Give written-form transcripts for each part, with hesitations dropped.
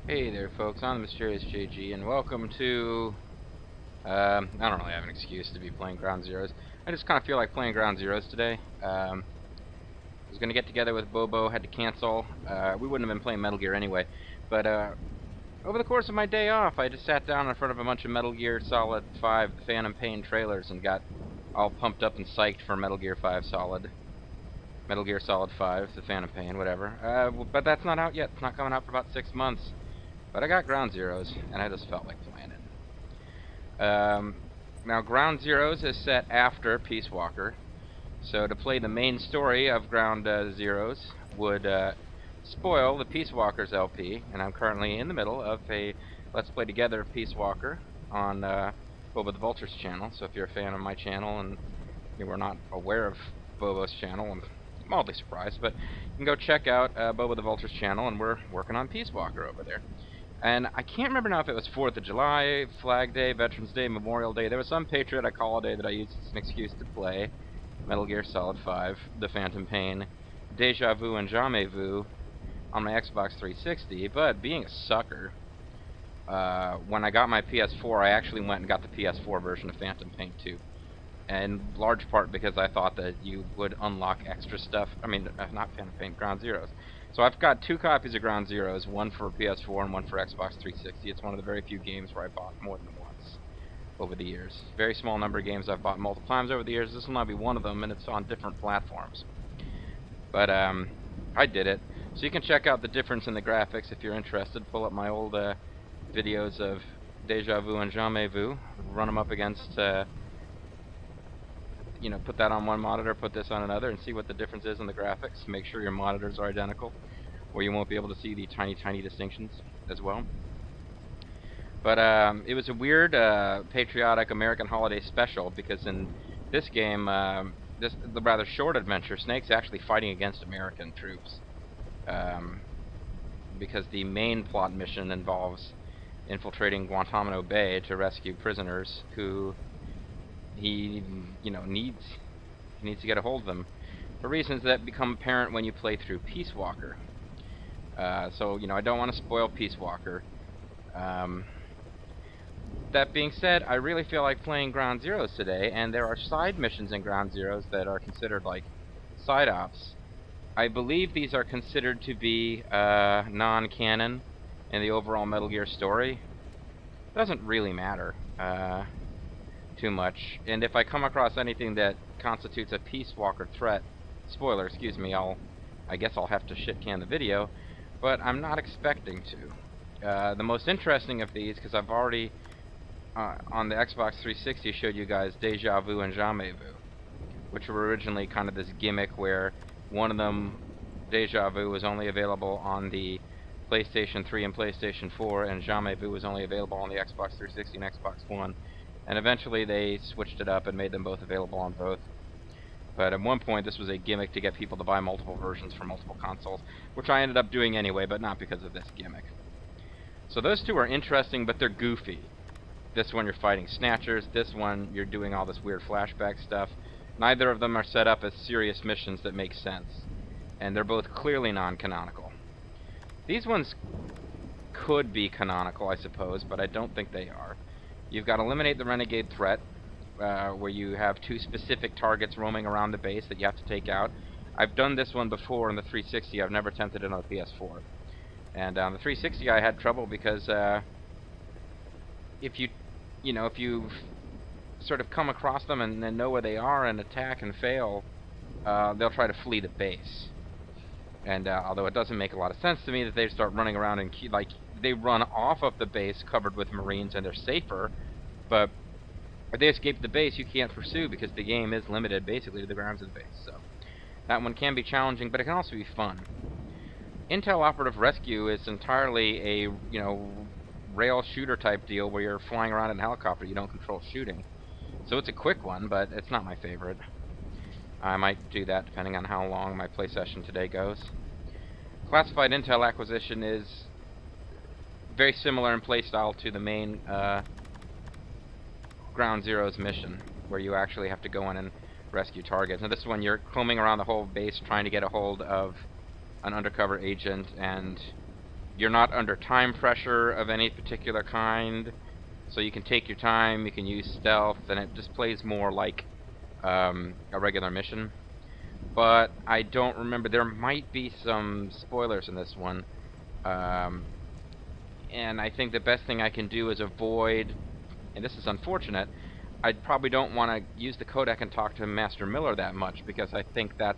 Hey there folks, I'm the Mysterious JG and welcome to, I don't really have an excuse to be playing Ground Zeroes. I just kind of feel like playing Ground Zeroes today. I was going to get together with Bobo, had to cancel. We wouldn't have been playing Metal Gear anyway. But over the course of my day off, I just sat down in front of a bunch of Metal Gear Solid 5 The Phantom Pain trailers and got all pumped up and psyched for Metal Gear 5 Solid. Metal Gear Solid 5, The Phantom Pain, whatever. But that's not out yet. It's not coming out for about 6 months. But I got Ground Zeroes, and I just felt like playing it. Now, Ground Zeroes is set after Peace Walker, so to play the main story of Ground Zeroes would spoil the Peace Walker's LP, and I'm currently in the middle of a Let's Play Together of Peace Walker on Bobo the Vulture's channel, so if you're a fan of my channel and you were not aware of Bobo's channel, I'm mildly surprised, but you can go check out Bobo the Vulture's channel, and we're working on Peace Walker over there. And I can't remember now if it was 4th of July, Flag Day, Veterans Day, Memorial Day. There was some patriotic holiday that I used as an excuse to play Metal Gear Solid 5, The Phantom Pain, Deja Vu, and Jamais Vu on my Xbox 360. But being a sucker, when I got my PS4, I actually went and got the PS4 version of Phantom Pain 2. In large part because I thought that you would unlock extra stuff. I mean, not Phantom Pain, Ground Zeroes. So I've got 2 copies of Ground Zeroes, one for PS4 and one for Xbox 360. It's one of the very few games where I bought more than once over the years. Very small number of games I've bought multiple times over the years. This will not be one of them, and it's on different platforms. But I did it. So you can check out the difference in the graphics if you're interested. Pull up my old videos of Deja Vu and Jamais Vu. Run them up against... put that on one monitor, put this on another, and see what the difference is in the graphics. Make sure your monitors are identical, or you won't be able to see the tiny distinctions as well. But it was a weird, patriotic American holiday special, because in this game, the rather short adventure, Snake's actually fighting against American troops. Because the main plot mission involves infiltrating Guantanamo Bay to rescue prisoners who he needs to get a hold of them for reasons that become apparent when you play through Peace Walker. So I don't want to spoil Peace Walker. That being said, I really feel like playing Ground Zeroes today, and there are side missions in Ground Zeroes that are considered like side ops. I believe these are considered to be non-canon in the overall Metal Gear story. Doesn't really matter too much, and if I come across anything that constitutes a Peace Walker threat, spoiler, excuse me, I guess I'll have to shit can the video, but I'm not expecting to. The most interesting of these, because I've already on the Xbox 360 showed you guys Deja Vu and Jamais Vu, which were originally kind of this gimmick where one of them, Deja Vu, was only available on the PlayStation 3 and PlayStation 4, and Jamais Vu was only available on the Xbox 360 and Xbox One. And eventually they switched it up and made them both available on both. But at one point this was a gimmick to get people to buy multiple versions for multiple consoles, which I ended up doing anyway, but not because of this gimmick. So those two are interesting, but they're goofy. This one you're fighting snatchers, this one you're doing all this weird flashback stuff. Neither of them are set up as serious missions that make sense. And they're both clearly non-canonical. These ones could be canonical, I suppose, but I don't think they are. You've got to eliminate the renegade threat, where you have 2 specific targets roaming around the base that you have to take out. I've done this one before on the 360. I've never attempted it on the PS4. And on the 360 I had trouble because if you sort of come across them and then know where they are and attack and fail, they'll try to flee the base. And although it doesn't make a lot of sense to me that they start running around and they run off of the base covered with Marines and they're safer, but if they escape the base, you can't pursue because the game is limited basically to the grounds of the base. So that one can be challenging, but it can also be fun. Intel Operative Rescue is entirely a rail shooter type deal where you're flying around in a helicopter. You don't control shooting, so it's a quick one, but it's not my favorite. I might do that depending on how long my play session today goes. Classified Intel Acquisition is very similar in playstyle to the main Ground Zeroes mission, where you actually have to go in and rescue targets. Now this is when you're combing around the whole base trying to get a hold of an undercover agent and You're not under time pressure of any particular kind, so you can take your time, you can use stealth, and it just plays more like a regular mission. But I don't remember. There might be some spoilers in this one. And I think the best thing I can do is avoid, and this is unfortunate, I probably don't want to use the codec and talk to Master Miller that much, because I think that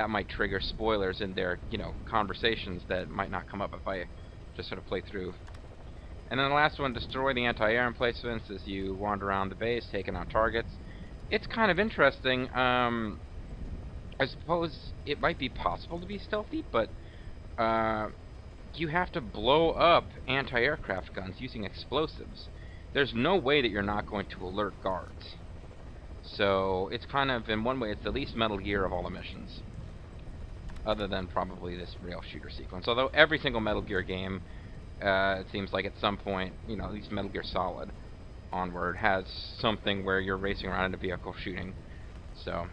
might trigger spoilers in their, conversations that might not come up if I just sort of play through. And then the last one, destroy the anti-air emplacements as you wander around the base, taking out targets. It's kind of interesting. I suppose it might be possible to be stealthy, but you have to blow up anti-aircraft guns using explosives. There's no way that you're not going to alert guards. So it's kind of, in one way, it's the least Metal Gear of all the missions. Other than probably this rail shooter sequence. Although every single Metal Gear game, it seems like at some point, at least Metal Gear Solid onward, has something where you're racing around in a vehicle shooting. So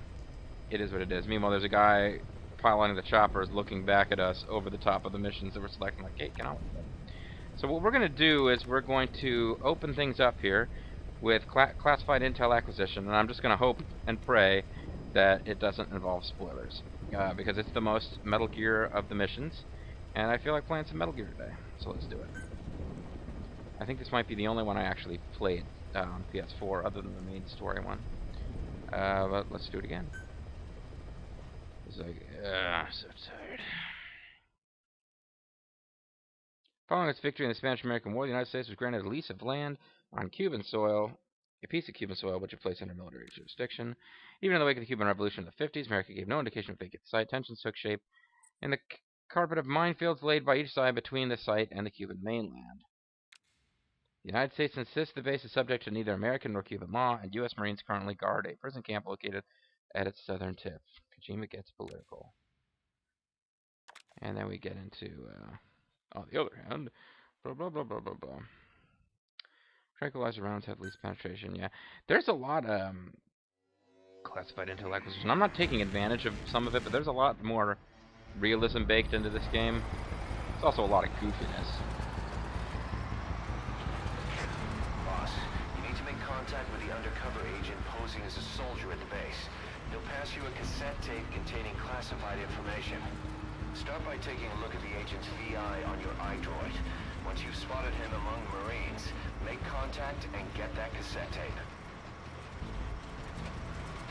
it is what it is. Meanwhile, there's a guy piloting the choppers looking back at us over the top of the missions that we're selecting, like, hey, get on with it. So what we're going to do is we're going to open things up here with classified intel acquisition, and I'm just going to hope and pray that it doesn't involve spoilers, because it's the most Metal Gear of the missions, and I feel like playing some Metal Gear today, so let's do it. I think this might be the only one I actually played on PS4, other than the main story one. But let's do it again. It's like, I'm so tired. Following its victory in the Spanish-American War, the United States was granted a lease of land on Cuban soil, a piece of Cuban soil which it placed under military jurisdiction. Even in the wake of the Cuban Revolution of the 50s, America gave no indication of vacant site. Tensions took shape in the carpet of minefields laid by each side between the site and the Cuban mainland. The United States insists the base is subject to neither American nor Cuban law, and U.S. Marines currently guard a prison camp located at its southern tip. Kojima gets political. And then we get into, on the other hand, blah, blah, blah, blah, blah, blah. Tranquilizer rounds have least penetration, yeah. There's a lot, classified intel acquisition. I'm not taking advantage of some of it, but there's a lot more realism baked into this game. There's also a lot of goofiness. Boss, you need to make contact with the undercover agent posing as a soldier at the base. He'll pass you a cassette tape containing classified information. Start by taking a look at the agent's VI on your iDroid. Once you've spotted him among the Marines, make contact and get that cassette tape.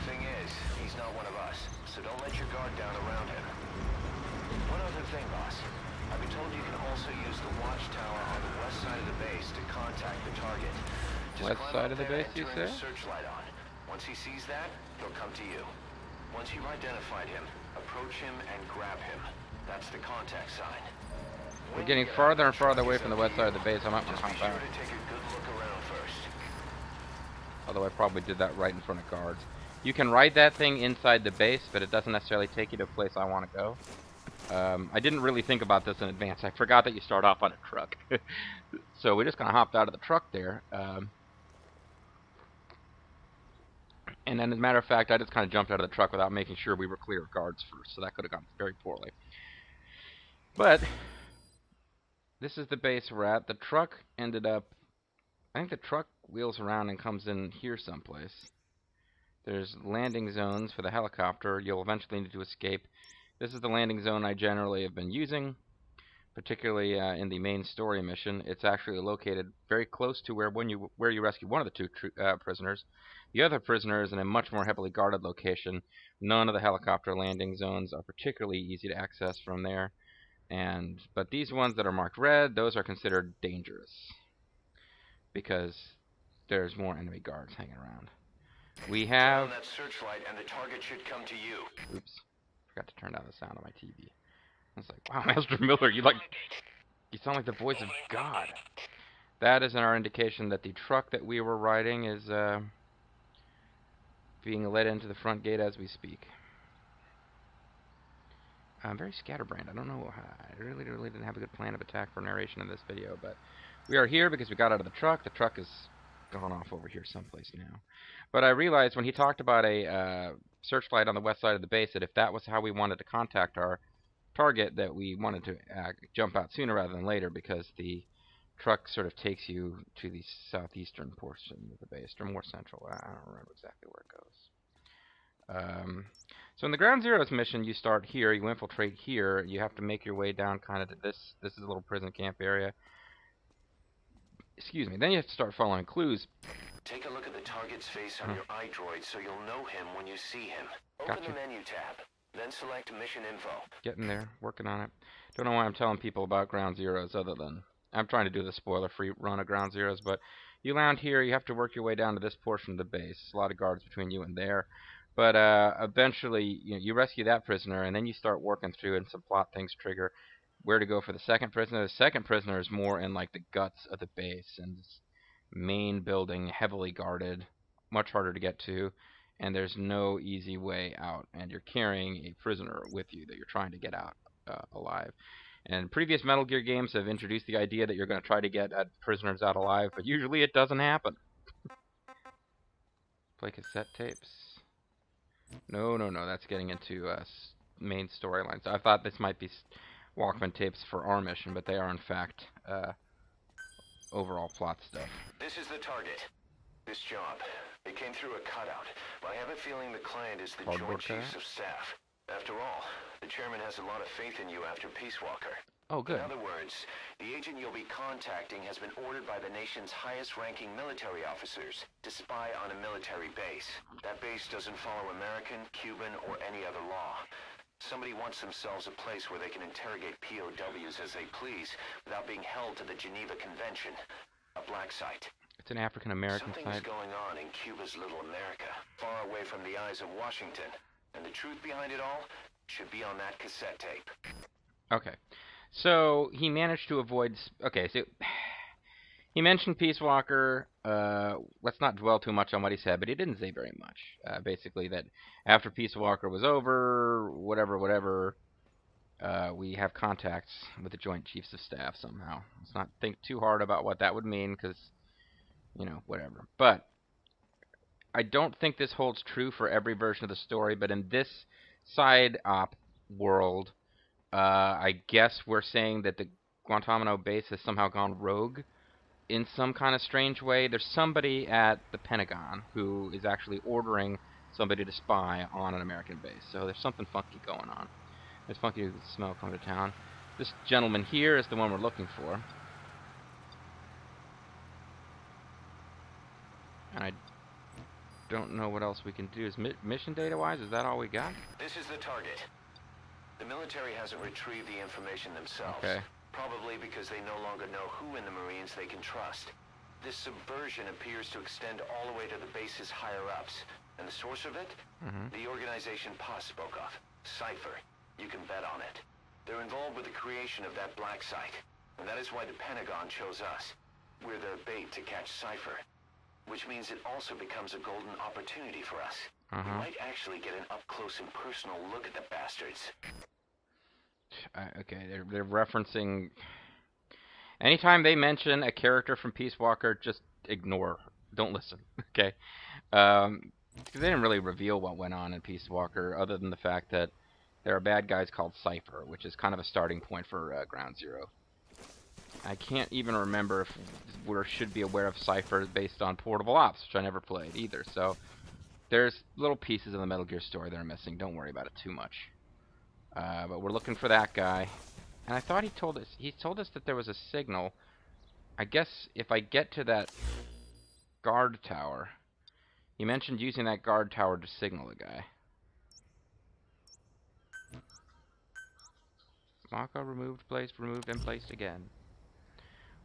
Thing is, he's not one of us, so don't let your guard down around him. One other thing, boss. I've been told you can also use the watchtower on the west side of the base to contact the target. Just west side of the base, you say? Searchlight on. Once he sees that, he'll come to you. Once you've identified him, approach him and grab him. That's the contact sign. We're getting farther and farther away from the west side of the base. I might want to hop out. Although I probably did that right in front of guards. You can ride that thing inside the base, but it doesn't necessarily take you to a place I want to go. I didn't really think about this in advance. I forgot that you start off on a truck. So we just kind of hopped out of the truck there. And then, as a matter of fact, I just kind of jumped out of the truck without making sure we were clear of guards first. So that could have gone very poorly. But this is the base we're at. The truck ended up... I think the truck wheels around and comes in here someplace. There's landing zones for the helicopter. You'll eventually need to escape. This is the landing zone I generally have been using, particularly in the main story mission. It's actually located very close to where you rescue one of the two prisoners. The other prisoner is in a much more heavily guarded location. None of the helicopter landing zones are particularly easy to access from there. But these ones that are marked red, those are considered dangerous, because there's more enemy guards hanging around. We have... that searchlight and the target should come to you. Oops. Forgot to turn down the sound on my TV. I was like, wow, Master Miller, you sound like the voice of God. That is our indication that the truck that we were riding is being led into the front gate as we speak. I'm very scatterbrained. I don't know. I really didn't have a good plan of attack for narration in this video, but we are here because we got out of the truck. The truck is gone off over here someplace now. But I realized when he talked about a searchlight on the west side of the base that if that was how we wanted to contact our target that we wanted to jump out sooner rather than later because the truck sort of takes you to the southeastern portion of the base, or more central. I don't remember exactly where it goes. So in the Ground Zeroes mission, you start here, you infiltrate here, you have to make your way down kind of to this. This is a little prison camp area. Excuse me. Then you have to start following clues. Take a look at the target's face on your iDroid so you'll know him when you see him. Open the menu tab, then select Mission Info. Getting there, working on it. Don't know why I'm telling people about Ground Zeroes other than I'm trying to do the spoiler-free run of Ground Zeroes, but you land here, you have to work your way down to this portion of the base. A lot of guards between you and there. But eventually, you rescue that prisoner, and then you start working through, and some plot things trigger where to go for the second prisoner. The second prisoner is more in like the guts of the base, and this main building, heavily guarded, much harder to get to, and there's no easy way out. And you're carrying a prisoner with you that you're trying to get out alive. And previous Metal Gear games have introduced the idea that you're going to try to get prisoners out alive, but usually it doesn't happen. Play cassette tapes. No, that's getting into main storylines. I thought this might be Walkman tapes for our mission, but they are in fact overall plot stuff. This is the target. This job. It came through a cutout, but I have a feeling the client is the Joint Chiefs of Staff. After all, the chairman has a lot of faith in you after Peace Walker. Oh, good. In other words, the agent you'll be contacting has been ordered by the nation's highest-ranking military officers to spy on a military base. That base doesn't follow American, Cuban, or any other law. Somebody wants themselves a place where they can interrogate POWs as they please without being held to the Geneva Convention. A black site. It's an African-American site. Something's going on in Cuba's little America, far away from the eyes of Washington. And the truth behind it all should be on that cassette tape. Okay. So, he managed to avoid... Okay, so... He mentioned Peace Walker. Let's not dwell too much on what he said, but he didn't say very much. Basically, that after Peace Walker was over, whatever, we have contacts with the Joint Chiefs of Staff somehow. Let's not think too hard about what that would mean, because, whatever. But I don't think this holds true for every version of the story, but in this side-op world, I guess we're saying that the Guantanamo base has somehow gone rogue in some kind of strange way. There's somebody at the Pentagon who is actually ordering somebody to spy on an American base. So there's something funky going on. There's funky smell coming to town. This gentleman here is the one we're looking for. And I don't know what else we can do. Is mission data-wise, is that all we got? This is the target. The military hasn't retrieved the information themselves. Okay. Probably because they no longer know who in the Marines they can trust. This subversion appears to extend all the way to the base's higher-ups. And the source of it? The organization Pa spoke of. Cypher. You can bet on it. They're involved with the creation of that black site. And that is why the Pentagon chose us. We're their bait to catch Cypher. Which means it also becomes a golden opportunity for us. We might actually get an up-close and personal look at the bastards. Okay, they're referencing... Anytime they mention a character from Peace Walker, just ignore. Don't listen, okay? Because they didn't really reveal what went on in Peace Walker, other than the fact that there are bad guys called Cypher, which is kind of a starting point for Ground Zero. I can't even remember if we should be aware of Cypher based on Portable Ops, which I never played either. So there's little pieces of the Metal Gear story that are missing. Don't worry about it too much. But we're looking for that guy. And I thought he told us that there was a signal. I guess if I get to that guard tower, he mentioned using that guard tower to signal a guy. Mako removed, and placed again.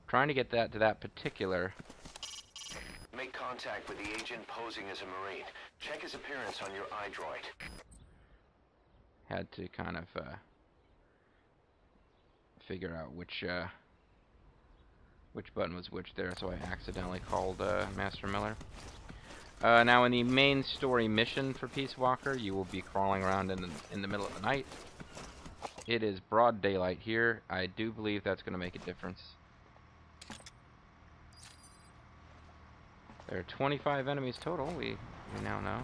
Trying to get that to that particular... Make contact with the agent posing as a Marine. Check his appearance on your iDroid. Had to kind of figure out which button was which there, so I accidentally called Master Miller. Now in the main story mission for Peace Walker, you will be crawling around in the middle of the night. It is broad daylight here. I do believe that's going to make a difference. There are 25 enemies total, we now know.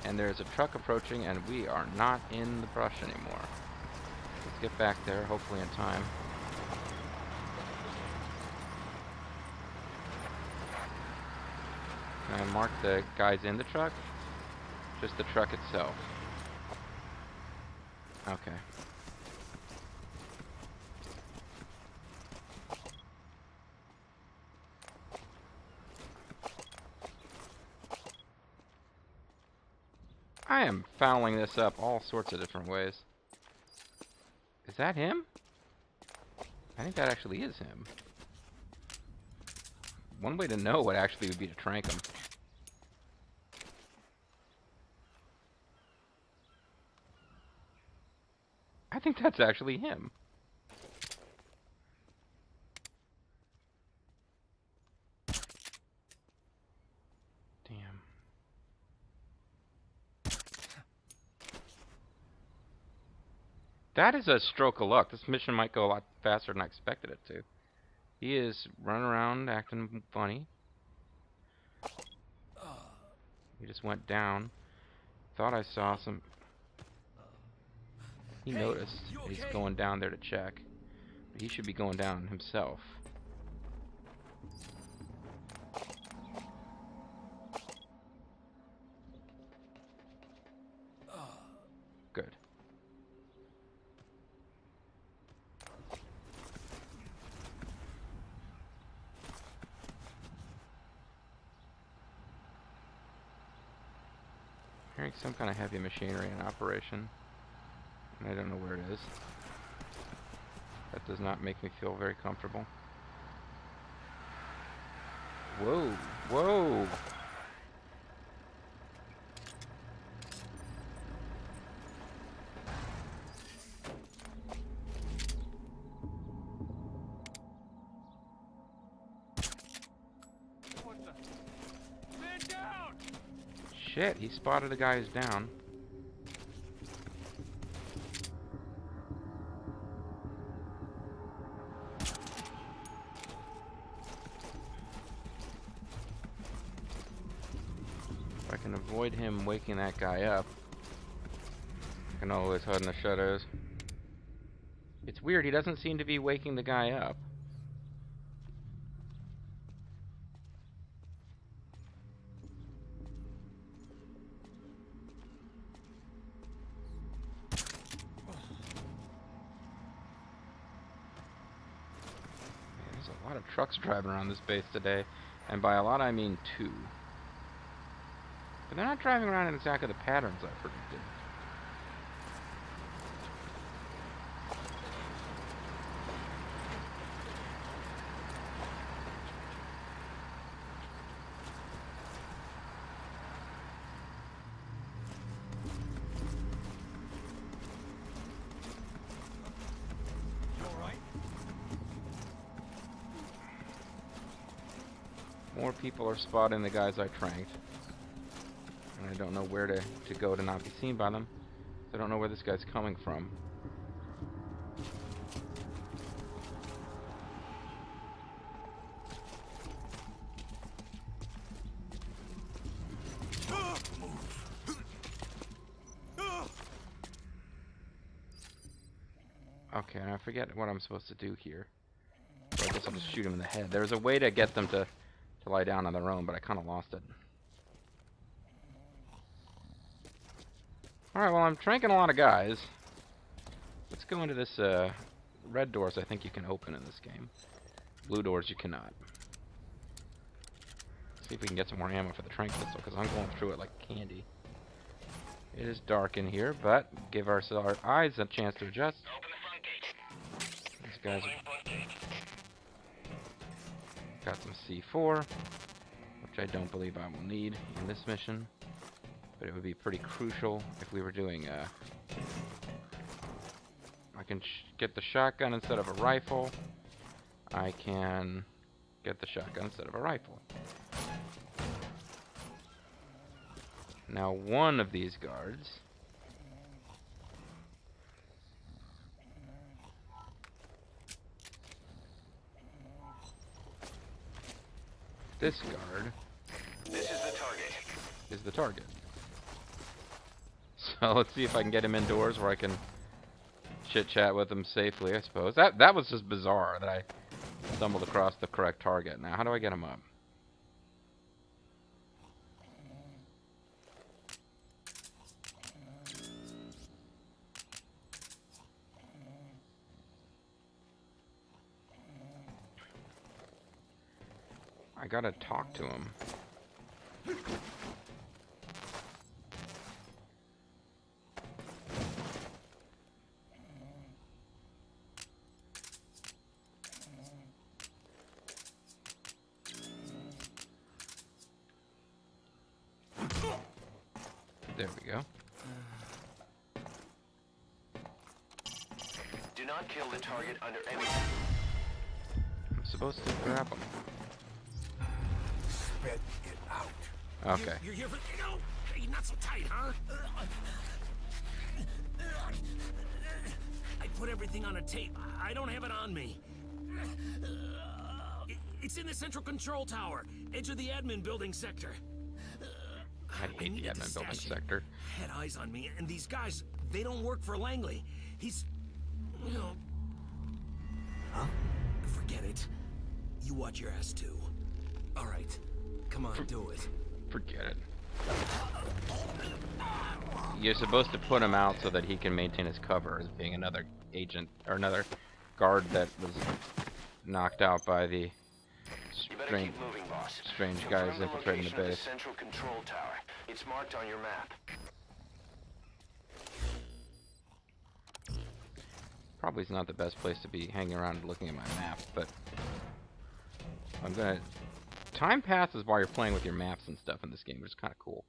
And there's a truck approaching, and we are not in the brush anymore. Let's get back there, hopefully in time. Can I mark the guys in the truck? Just the truck itself. Okay. I am fouling this up all sorts of different ways. Is that him? I think that actually is him. One way to know what actually would be to trank him. I think that's actually him. Damn. That is a stroke of luck. This mission might go a lot faster than I expected it to. He is running around acting funny. He just went down. Thought I saw some... He noticed he's going down there to check. But he should be going down himself. Good. Hearing some kind of heavy machinery in operation. And I don't know where it is. That does not make me feel very comfortable. Whoa! Whoa! What the? Man down! Shit, he spotted a guy who's down. If I can avoid him waking that guy up, I can always hide in the shadows. It's weird, he doesn't seem to be waking the guy up. There's a lot of trucks driving around this base today, and by a lot I mean 2. But they're not driving around in exactly the patterns I predicted. You alright? More people are spotting the guys I tranked. And I don't know where to go to not be seen by them. So I don't know where this guy's coming from. Okay, I forget what I'm supposed to do here. So I guess I'll just shoot him in the head. There's a way to get them to lie down on their own, but I kind of lost it. Alright, well, I'm tranking a lot of guys. Let's go into this, red doors I think you can open in this game. Blue doors you cannot. See if we can get some more ammo for the trank pistol, because I'm going through it like candy. It is dark in here, but give our eyes a chance to adjust. These guys got some C4, which I don't believe I will need in this mission. But it would be pretty crucial if we were doing I can get the shotgun instead of a rifle. I can get the shotgun instead of a rifle. Now one of these guards this guard This is the target. is the target. So let's see if I can get him indoors where I can chit-chat with him safely, I suppose. That was just bizarre that I stumbled across the correct target. Now, how do I get him up? I gotta talk to him. There we go. Do not kill the target under any... I'm supposed to grab him. Spit it out. Okay. You're here for... No! Hey, not so tight, huh? I put everything on a tape. I don't have it on me. It's in the central control tower, edge of the admin building sector. I hate the admin building sector. Had eyes on me, and these guys, they don't work for Langley. He's... you know... Huh? Forget it. You watch your ass, too. All right. Come on, do it. Forget it. You're supposed to put him out so that he can maintain his cover as being another agent, or another guard that was knocked out by the strange guys infiltrating the base. Central control tower. It's marked on your map. Probably is not the best place to be hanging around looking at my map, but I'm gonna... Time passes while you're playing with your maps and stuff in this game, which is kind of cool.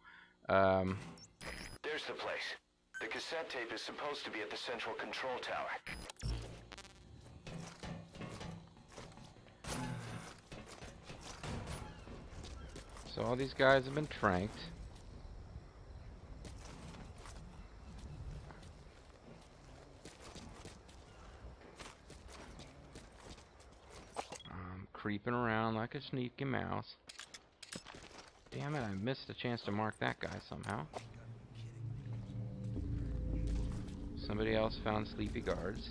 There's the place. The cassette tape is supposed to be at the central control tower. So all these guys have been tranked. I'm creeping around like a sneaky mouse. Damn it, I missed a chance to mark that guy somehow. Somebody else found sleepy guards.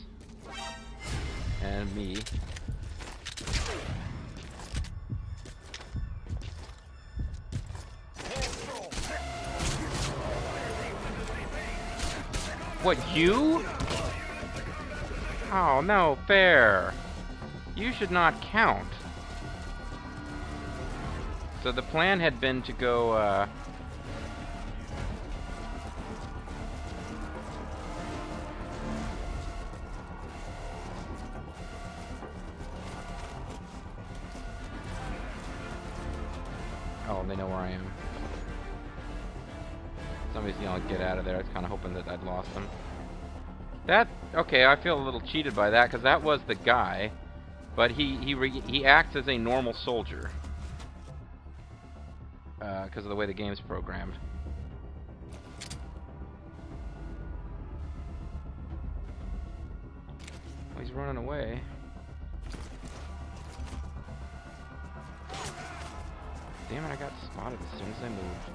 And me. What, you? Oh, no, fair. You should not count. So the plan had been to go, Oh, they know where I am. Somebody's yelling, get out of there. I was kind of hoping that I'd lost them. Okay, I feel a little cheated by that, because that was the guy. But he acts as a normal soldier. Because of the way the game's programmed. Oh, he's running away. Damn it, I got spotted as soon as I moved.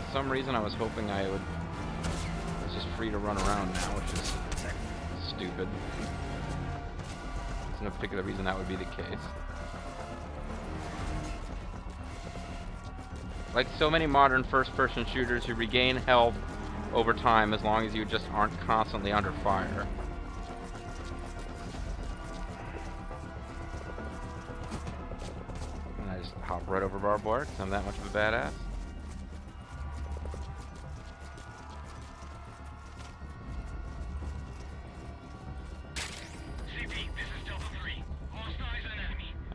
For some reason I was hoping I was just free to run around now, which is stupid. There's no particular reason that would be the case. Like so many modern first-person shooters, you regain health over time as long as you just aren't constantly under fire. And I just hop right over barbed wire because I'm that much of a badass.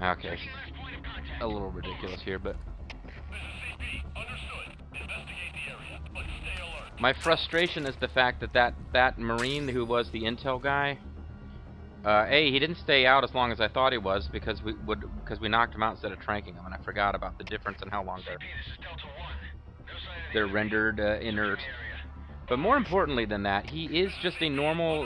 Okay, a little ridiculous here, but my frustration is the fact that Marine who was the intel guy, he didn't stay out as long as I thought he was because we knocked him out instead of tranking him, and I forgot about the difference in how long they're rendered inert. But more importantly than that, he is just a normal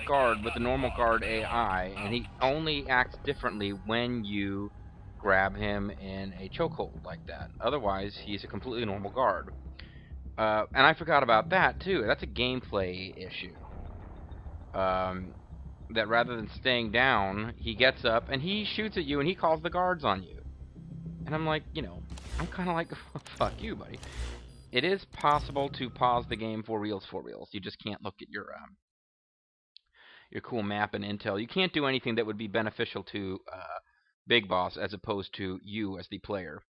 guard with a normal guard AI, and he only acts differently when you grab him in a chokehold like that. Otherwise, he's a completely normal guard. And I forgot about that too. That's a gameplay issue. That rather than staying down, he gets up and he shoots at you and he calls the guards on you. And I'm like, I'm kind of like, fuck you, buddy. It is possible to pause the game for reals. You just can't look at your cool map and intel. You can't do anything that would be beneficial to Big Boss as opposed to you as the player.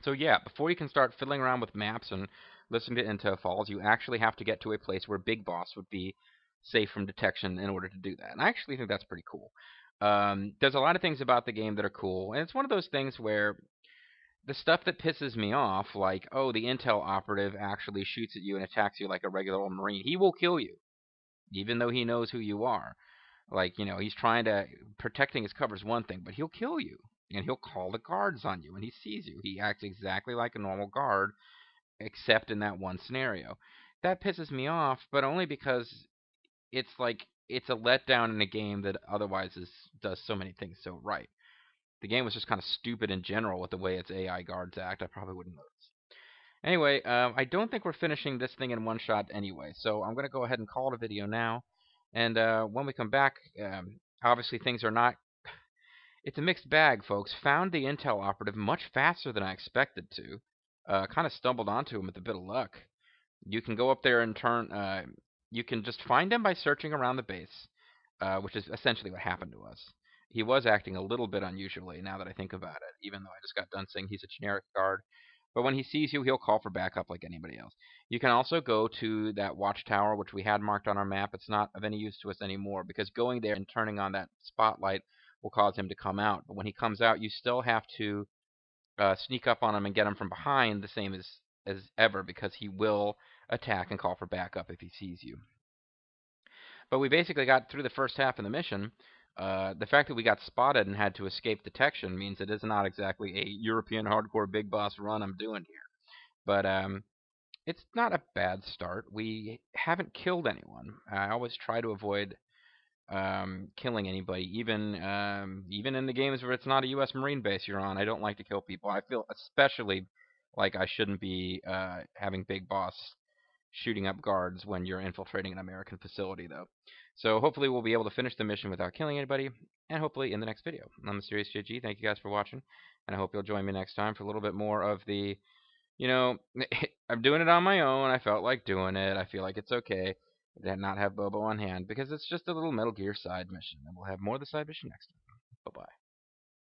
So yeah, before you can start fiddling around with maps and listening to intel files, you actually have to get to a place where Big Boss would be safe from detection in order to do that. And I actually think that's pretty cool. There's a lot of things about the game that are cool, and it's one of those things where the stuff that pisses me off, like, oh, the intel operative actually shoots at you and attacks you like a regular old Marine. He will kill you, even though he knows who you are. Like, he's trying to, protecting his cover is one thing, but he'll kill you. And he'll call the guards on you when he sees you. He acts exactly like a normal guard, except in that one scenario. That pisses me off, but only because it's like, it's a letdown in a game that otherwise does so many things so right. The game was just kind of stupid in general with the way its AI guards act. I probably wouldn't notice. Anyway, I don't think we're finishing this thing in one shot anyway, so I'm going to go ahead and call it a video now. And when we come back, obviously things are not... It's a mixed bag, folks. Found the intel operative much faster than I expected to. Kind of stumbled onto him with a bit of luck. You can go up there and you can just find him by searching around the base, which is essentially what happened to us. He was acting a little bit unusually now that I think about it, even though I just got done saying he's a generic guard. But when he sees you, he'll call for backup like anybody else. You can also go to that watchtower, which we had marked on our map. It's not of any use to us anymore, because going there and turning on that spotlight will cause him to come out. But when he comes out, you still have to sneak up on him and get him from behind, the same as ever, because he will attack and call for backup if he sees you. But we basically got through the first half of the mission. The fact that we got spotted and had to escape detection means it is not exactly a European hardcore Big Boss run I'm doing here. But it's not a bad start. We haven't killed anyone. I always try to avoid killing anybody, even in the games where it's not a U.S. Marine base you're on. I don't like to kill people. I feel especially like I shouldn't be having Big Boss shooting up guards when you're infiltrating an American facility, though. So hopefully we'll be able to finish the mission without killing anybody, and hopefully in the next video. I'm Mysterious JG. Thank you guys for watching, and I hope you'll join me next time for a little bit more of the, I'm doing it on my own. I felt like doing it. I feel like it's okay to not have Bobo on hand, because it's just a little Metal Gear side mission, and we'll have more of the side mission next time. Bye-bye.